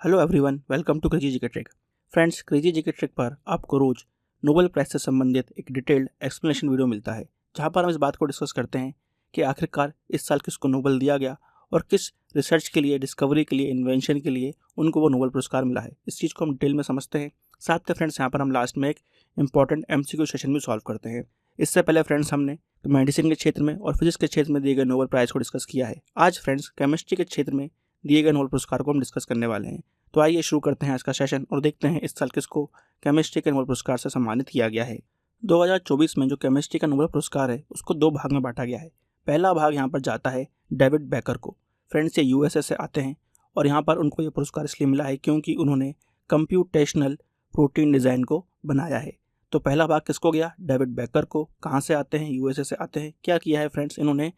Hello everyone, welcome to crazy GK trick. Friends, crazy GK trick पर आपको रोज Nobel prize से संबंधित एक डिटेल्ड एक्सप्लेनेशन वीडियो मिलता है, जहां पर हम इस बात को डिस्कस करते हैं कि आखिरकार इस साल किसको नोबेल दिया गया और किस रिसर्च के लिए, डिस्कवरी के लिए, इन्वेंशन के लिए उनको वो नोबेल पुरस्कार मिला है। इस चीज़ को हम डिटेल में समझते हैं। साथ में फ्रेंड्स यहाँ पर हम लास्ट में एक इंपॉर्टेंट MCQ सेशन भी सॉल्व करते हैं। इससे पहले फ्रेंड्स हमने मेडिसिन के क्षेत्र में और फिजिक्स के क्षेत्र में दिए गए नोबेल प्राइज को डिस्कस किया है। आज फ्रेंड्स केमिस्ट्री के क्षेत्र में दिए गए नोबेल पुरस्कार को हम डिस्कस करने वाले हैं। तो आइए शुरू करते हैं आज का सेशन और देखते हैं इस साल किसको केमिस्ट्री के नोबेल पुरस्कार से सम्मानित किया गया है। 2024 में जो केमिस्ट्री का नोबेल पुरस्कार है उसको दो भाग में बांटा गया है। पहला भाग यहाँ पर जाता है डेविड बेकर को। फ्रेंड्स, ये USA से आते हैं और यहाँ पर उनको ये पुरस्कार इसलिए मिला है क्योंकि उन्होंने कंप्यूटेशनल प्रोटीन डिज़ाइन को बनाया है। तो पहला भाग किसको गया? डेविड बेकर को। कहाँ से आते हैं? USA से आते हैं। क्या किया है फ्रेंड्स? इन्होंने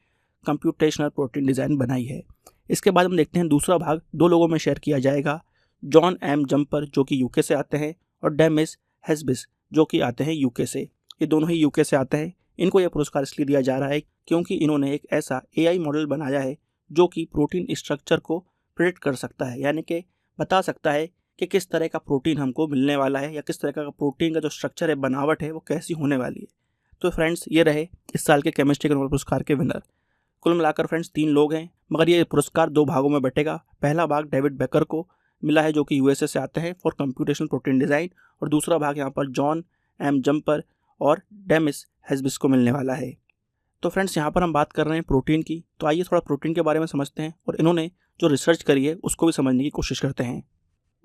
कंप्यूटेशनल प्रोटीन डिज़ाइन बनाई है। इसके बाद हम देखते हैं दूसरा भाग दो लोगों में शेयर किया जाएगा, जॉन M जम्पर जो कि UK से आते हैं और डेमिस हेस्बिस जो कि आते हैं UK से। ये दोनों ही UK से आते हैं। इनको यह पुरस्कार इसलिए दिया जा रहा है क्योंकि इन्होंने एक ऐसा AI मॉडल बनाया है जो कि प्रोटीन स्ट्रक्चर को प्रेडिक्ट कर सकता है, यानी कि बता सकता है कि किस तरह का प्रोटीन हमको मिलने वाला है या किस तरह का प्रोटीन का जो स्ट्रक्चर है, बनावट है, वो कैसी होने वाली है। तो फ्रेंड्स, ये रहे इस साल के केमिस्ट्री के नोबेल पुरस्कार के विनर। कुल मिलाकर फ्रेंड्स 3 लोग हैं, मगर ये पुरस्कार दो भागों में बटेगा। पहला भाग डेविड बेकर को मिला है जो कि USA से आते हैं फॉर कंप्यूटेशनल प्रोटीन डिज़ाइन, और दूसरा भाग यहाँ पर जॉन M जम्पर और डेमिस हेस्बिस को मिलने वाला है। तो फ्रेंड्स, यहाँ पर हम बात कर रहे हैं प्रोटीन की, तो आइए थोड़ा प्रोटीन के बारे में समझते हैं और इन्होंने जो रिसर्च करी है उसको भी समझने की कोशिश करते हैं।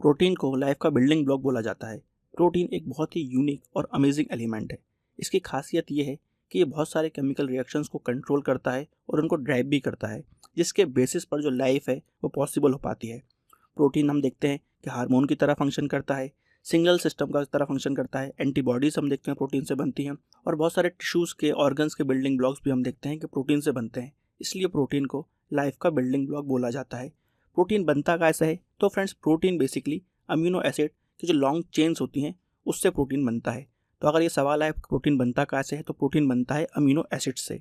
प्रोटीन को लाइफ का बिल्डिंग ब्लॉक बोला जाता है। प्रोटीन एक बहुत ही यूनिक और अमेजिंग एलिमेंट है। इसकी खासियत ये है कि ये बहुत सारे केमिकल रिएक्शंस को कंट्रोल करता है और उनको ड्राइव भी करता है, जिसके बेसिस पर जो लाइफ है वो पॉसिबल हो पाती है। प्रोटीन हम देखते हैं कि हार्मोन की तरह फंक्शन करता है, सिग्नल सिस्टम का तरह फंक्शन करता है, एंटीबॉडीज हम देखते हैं प्रोटीन से बनती हैं, और बहुत सारे टिश्यूज़ के, ऑर्गन्स के बिल्डिंग ब्लॉक्स भी हम देखते हैं कि प्रोटीन से बनते हैं। इसलिए प्रोटीन को लाइफ का बिल्डिंग ब्लॉक बोला जाता है। प्रोटीन बनता कैसे है? तो friends, protein basically amino acid की जो लॉन्ग चेन्स होती हैं उससे प्रोटीन बनता है। तो अगर ये सवाल है प्रोटीन बनता कैसे है, तो प्रोटीन बनता है अमीनो एसिड से।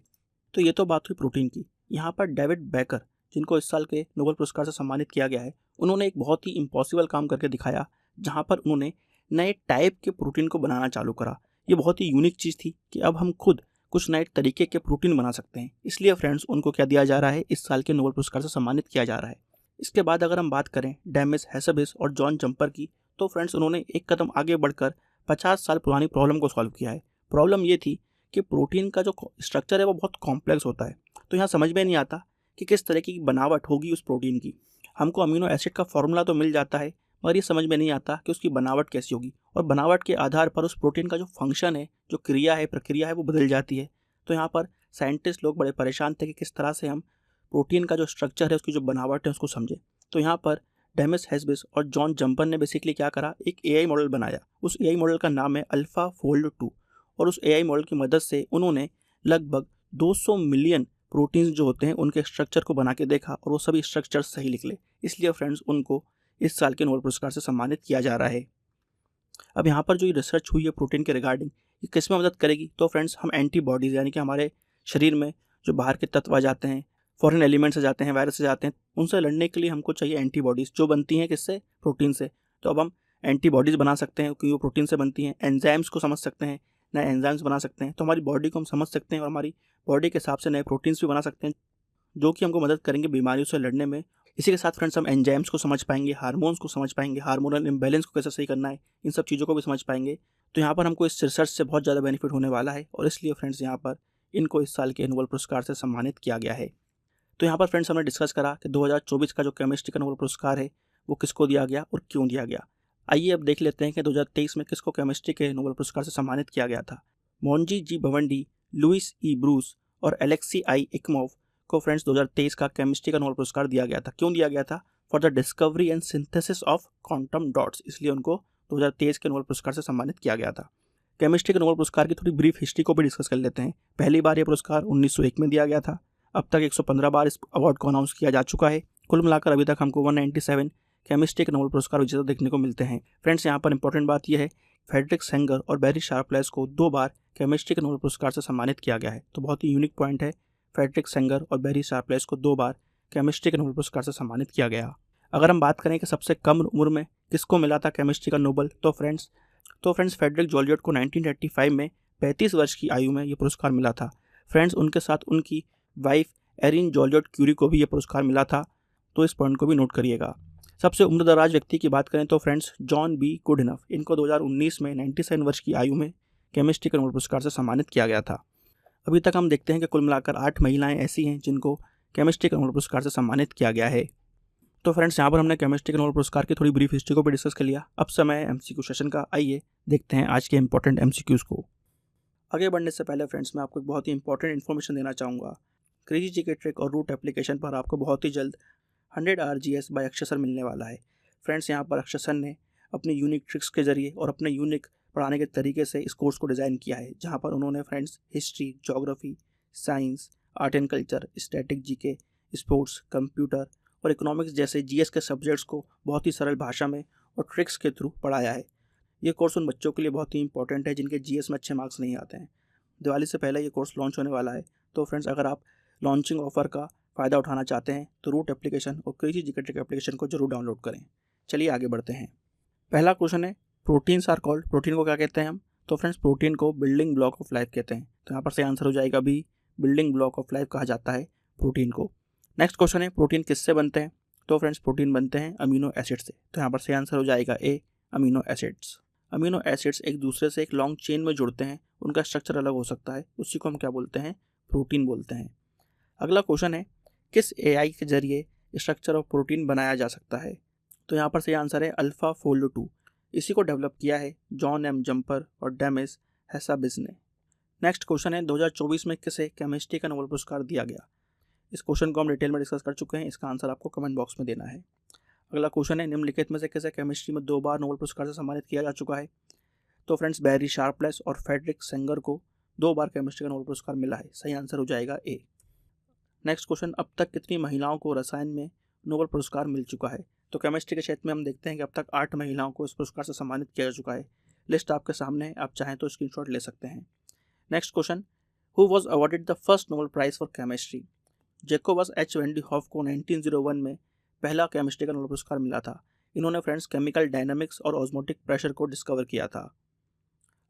तो ये तो बात हुई प्रोटीन की। यहाँ पर डेविड बेकर, जिनको इस साल के नोबेल पुरस्कार से सम्मानित किया गया है, उन्होंने एक बहुत ही इम्पॉसिबल काम करके दिखाया, जहाँ पर उन्होंने नए टाइप के प्रोटीन को बनाना चालू करा। ये बहुत ही यूनिक चीज़ थी कि अब हम खुद कुछ नए तरीके के प्रोटीन बना सकते हैं। इसलिए फ्रेंड्स, उनको क्या दिया जा रहा है? इस साल के नोबेल पुरस्कार से सम्मानित किया जा रहा है। इसके बाद अगर हम बात करें डेमिस हेस्बिस और जॉन जम्पर की, तो फ्रेंड्स उन्होंने एक कदम आगे बढ़कर 50 साल पुरानी प्रॉब्लम को सॉल्व किया है। प्रॉब्लम ये थी कि प्रोटीन का जो स्ट्रक्चर है वो बहुत कॉम्प्लेक्स होता है। तो यहाँ समझ में नहीं आता कि किस तरह की बनावट होगी उस प्रोटीन की। हमको अमीनो एसिड का फॉर्मूला तो मिल जाता है, मगर ये समझ में नहीं आता कि उसकी बनावट कैसी होगी, और बनावट के आधार पर उस प्रोटीन का जो फंक्शन है, जो क्रिया है, प्रक्रिया है, वो बदल जाती है। तो यहाँ पर साइंटिस्ट लोग बड़े परेशान थे कि किस तरह से हम प्रोटीन का जो स्ट्रक्चर है, उसकी जो बनावट है, उसको समझे। तो यहाँ पर डेमिस हेस्बिस और जॉन जम्पर ने बेसिकली क्या करा? एक AI मॉडल बनाया। उस AI मॉडल का नाम है AlphaFold 2, और उस AI मॉडल की मदद से उन्होंने लगभग 200 मिलियन प्रोटीन्स जो होते हैं उनके स्ट्रक्चर को बना के देखा, और वो सभी स्ट्रक्चर सही निकले। इसलिए फ्रेंड्स, उनको इस साल के नोबेल पुरस्कार से सम्मानित किया जा रहा है। अब यहाँ पर जो रिसर्च हुई है प्रोटीन के रिगार्डिंग, ये किस में मदद करेगी? तो फ्रेंड्स, हम एंटीबॉडीज़, यानी कि हमारे शरीर में जो बाहर के तत्व आ जाते हैं, फॉरेन एलिमेंट्स आ जाते हैं, वायरस आ जाते हैं, उनसे लड़ने के लिए हमको चाहिए एंटीबॉडीज़, जो बनती हैं किससे? प्रोटीन से। तो अब हम एंटीबॉडीज़ बना सकते हैं क्योंकि वो प्रोटीन से बनती हैं। एंजाइम्स को समझ सकते हैं, नए एंजाइम्स बना सकते हैं। तो हमारी बॉडी को हम समझ सकते हैं और हमारी बॉडी के हिसाब से नए प्रोटीन्स भी बना सकते हैं, जो कि हमको मदद करेंगे बीमारियों से लड़ने में। इसी के साथ फ्रेंड्स, हम एंजाइम्स को समझ पाएंगे, हार्मोन्स को समझ पाएंगे, हार्मोनल इम्बैलेंस को कैसे सही करना है, इन सब चीज़ों को भी समझ पाएंगे। तो यहाँ पर हमको इस रिसर्च से बहुत ज़्यादा बेनिफिट होने वाला है, और इसलिए फ्रेंड्स यहाँ पर इनको इस साल के नोबेल पुरस्कार से सम्मानित किया गया है। तो यहाँ पर फ्रेंड्स हमने डिस्कस करा कि 2024 का जो केमिस्ट्री का नोबेल पुरस्कार है वो किसको दिया गया और क्यों दिया गया। आइए अब देख लेते हैं कि 2023 में किसको केमिस्ट्री के नोबेल पुरस्कार से सम्मानित किया गया था। Monjee G भवंडी, Louis E Bruce और एलेक्सी I इकमोव को फ्रेंड्स 2023 का केमिस्ट्री का नोबेल पुरस्कार दिया गया था। क्यों दिया गया था? For the discovery and synthesis of quantum dots. इसलिए उनको 2023 के नोबेल पुरस्कार से सम्मानित किया गया था। केमिस्ट्री के नोबेल पुरस्कार की थोड़ी ब्रीफ हिस्ट्री को भी डिस्कस कर लेते हैं। पहली बार यह पुरस्कार 1901 में दिया गया था। अब तक 115 बार इस अवार्ड को अनाउंस किया जा चुका है। कुल मिलाकर अभी तक हमको 197 केमिस्ट्री के नोबेल पुरस्कार विजेता देखने को मिलते हैं। फ्रेंड्स, यहाँ पर इंपॉर्टेंट बात यह है, फ्रेडरिक सेंगर और बैरी शार्पलेस को 2 बार केमिस्ट्री के नोबेल पुरस्कार से सम्मानित किया गया है। तो बहुत ही यूनिक पॉइंट है, फ्रेडरिक सेंगर और बैरी शार्पलेस को 2 बार केमिस्ट्री के नोबेल पुरस्कार से सम्मानित किया गया। अगर हम बात करें कि सबसे कम उम्र में किसको मिला था केमिस्ट्री का नोबल, तो फ्रेंड्स फ्रेडरिक जॉलियट को 1935 में 35 वर्ष की आयु में ये पुरस्कार मिला था। फ्रेंड्स उनके साथ उनकी वाइफ एरिन जॉलियट क्यूरी को भी ये पुरस्कार मिला था, तो इस पॉइंट को भी नोट करिएगा। सबसे उम्रदराज व्यक्ति की बात करें तो फ्रेंड्स जॉन बी गुडइनफ, इनको 2019 में 97 वर्ष की आयु में केमिस्ट्री के नोबेल पुरस्कार से सम्मानित किया गया था। अभी तक हम देखते हैं कि कुल मिलाकर 8 महिलाएं ऐसी हैं जिनको केमिस्ट्री के नोबेल पुरस्कार से सम्मानित किया गया है। तो फ्रेंड्स यहाँ पर हमने केमिस्ट्री के नोबेल पुरस्कार की थोड़ी ब्रीफ हिस्ट्री को भी डिस्कस कर लिया। अब समय है एमसीक्यू सेशन का। आइए देखते हैं आज के इंपॉर्टेंट एमसीक्यूज़ को। आगे बढ़ने से पहले फ्रेंड्स मैं आपको एक बहुत ही इंपॉर्टेंट इन्फॉर्मेशन देना चाहूँगा। क्रेजी जीके ट्रिक और रूट एप्लीकेशन पर आपको बहुत ही जल्द 100 RGS बाय अक्षय सर मिलने वाला है। फ्रेंड्स यहाँ पर अक्षय सर ने अपनी यूनिक ट्रिक्स के जरिए और अपने यूनिक पढ़ाने के तरीके से इस कोर्स को डिज़ाइन किया है, जहाँ पर उन्होंने friends history, geography, science, art and culture, static GK, sports, computer और इकोनॉमिक्स जैसे जीएस के सब्जेक्ट्स को बहुत ही सरल भाषा में और ट्रिक्स के थ्रू पढ़ाया है। ये कोर्स उन बच्चों के लिए बहुत ही इंपॉर्टेंट है जिनके जीएस में अच्छे मार्क्स नहीं आते हैं। दिवाली से पहले ये कोर्स लॉन्च होने वाला है, तो फ्रेंड्स अगर आप लॉन्चिंग ऑफर का फ़ायदा उठाना चाहते हैं तो रूट एप्लीकेशन और क्रेजी जीके ट्रिक एप्लीकेशन को जरूर डाउनलोड करें। चलिए आगे बढ़ते हैं। पहला क्वेश्चन है, प्रोटीन्स आर कॉल्ड, प्रोटीन को क्या कहते हैं हम? तो फ्रेंड्स प्रोटीन को बिल्डिंग ब्लॉक ऑफ लाइफ कहते हैं। तो यहाँ पर से आंसर हो जाएगा B, building block of life कहा जाता है प्रोटीन को। नेक्स्ट क्वेश्चन है, प्रोटीन किससे बनते हैं? तो फ्रेंड्स प्रोटीन बनते हैं अमीनो एसिड से। तो यहाँ पर से आंसर हो जाएगा ए, अमीनो एसिड्स। अमीनो एसिड्स एक दूसरे से एक लॉन्ग चेन में जुड़ते हैं, उनका स्ट्रक्चर अलग हो सकता है, उसी को हम क्या बोलते हैं? प्रोटीन बोलते हैं। अगला क्वेश्चन है, किस एआई के जरिए स्ट्रक्चर ऑफ प्रोटीन बनाया जा सकता है? तो यहाँ पर से आंसर है अल्फा फोल्ड 2। इसी को डेवलप किया है जॉन एम जंपर और डेमिस हैसाबिस ने। नेक्स्ट क्वेश्चन है, 2024 में किसे केमिस्ट्री का नोबेल पुरस्कार दिया गया? इस क्वेश्चन को हम डिटेल में डिस्कस कर चुके हैं, इसका आंसर आपको कमेंट बॉक्स में देना है। अगला क्वेश्चन है, निम्नलिखित में से किसे केमिस्ट्री में 2 बार नोबेल पुरस्कार से सम्मानित किया जा चुका है? तो फ्रेंड्स बैरी शार्पलेस और फ्रेडरिक सेंगर को 2 बार केमिस्ट्री का नोबेल पुरस्कार मिला है। सही आंसर हो जाएगा ए। नेक्स्ट क्वेश्चन, अब तक कितनी महिलाओं को रसायन में नोबेल पुरस्कार मिल चुका है? तो केमिस्ट्री के क्षेत्र में हम देखते हैं कि अब तक 8 महिलाओं को इस पुरस्कार से सम्मानित किया जा चुका है। लिस्ट आपके सामने है, आप चाहें तो स्क्रीनशॉट ले सकते हैं। Next question, who was awarded the first Nobel prize for chemistry? Jacobus H van't Hoff को 1901 में पहला केमिस्ट्री का नोबेल पुरस्कार मिला था। इन्होंने फ्रेंड्स केमिकल डायनामिक्स और ऑस्मोटिक प्रेशर को डिस्कवर किया था।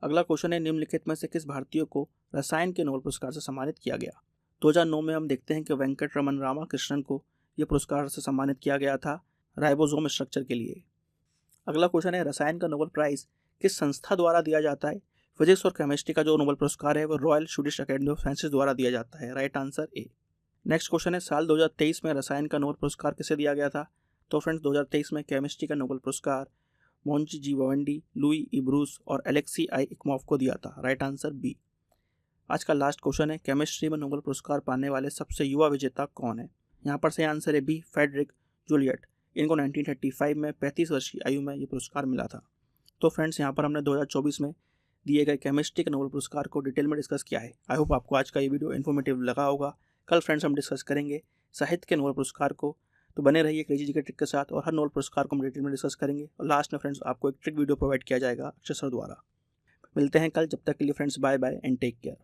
अगला क्वेश्चन है, निम्नलिखित में से किस भारतीय को रसायन के नोबेल पुरस्कार से सम्मानित किया गया? 2009 में हम देखते हैं कि वेंकट रमन रामाकृष्णन को यह पुरस्कार से सम्मानित किया गया था राइबोसोम स्ट्रक्चर के लिए। अगला क्वेश्चन है, रसायन का नोबेल प्राइज किस संस्था द्वारा दिया जाता है? फिजिक्स और केमिस्ट्री का जो नोबेल पुरस्कार है वो royal Swedish academy of sciences द्वारा दिया जाता है। Right answer A. Next question है, साल 2023 में रसायन का नोबेल पुरस्कार किसे दिया गया था? तो फ्रेंड्स 2023 में केमिस्ट्री का नोबेल पुरस्कार Moungi G Bawendi, Louis E Brus और एलेक्सी आई इकमॉफ को दिया था। Right answer B. आज का लास्ट क्वेश्चन है, केमिस्ट्री में नोबेल पुरस्कार पाने वाले सबसे युवा विजेता कौन है? यहाँ पर से आंसर है बी, फ्रेडरिक जूलियट। इनको 1935 में 35 वर्ष की आयु में ये पुरस्कार मिला था। तो फ्रेंड्स यहाँ पर हमने 2024 में दिए गए केमिस्ट्री के नोबेल पुरस्कार को डिटेल में डिस्कस किया है। आई होप आपको आज का ये वीडियो इन्फॉर्मेटिव लगा होगा। कल फ्रेंड्स हम डिस्कस करेंगे साहित्य के नोबेल पुरस्कार को, तो बने रहिए क्रेजी जीके ट्रिक के साथ और हर नोबेल पुरस्कार को हम डिटेल में डिस्कस करेंगे। और लास्ट में फ्रेंड्स आपको एक ट्रिक वीडियो प्रोवाइड किया जाएगा अक्षय सर द्वारा। मिलते हैं कल, जब तक के लिए friends bye bye and take care.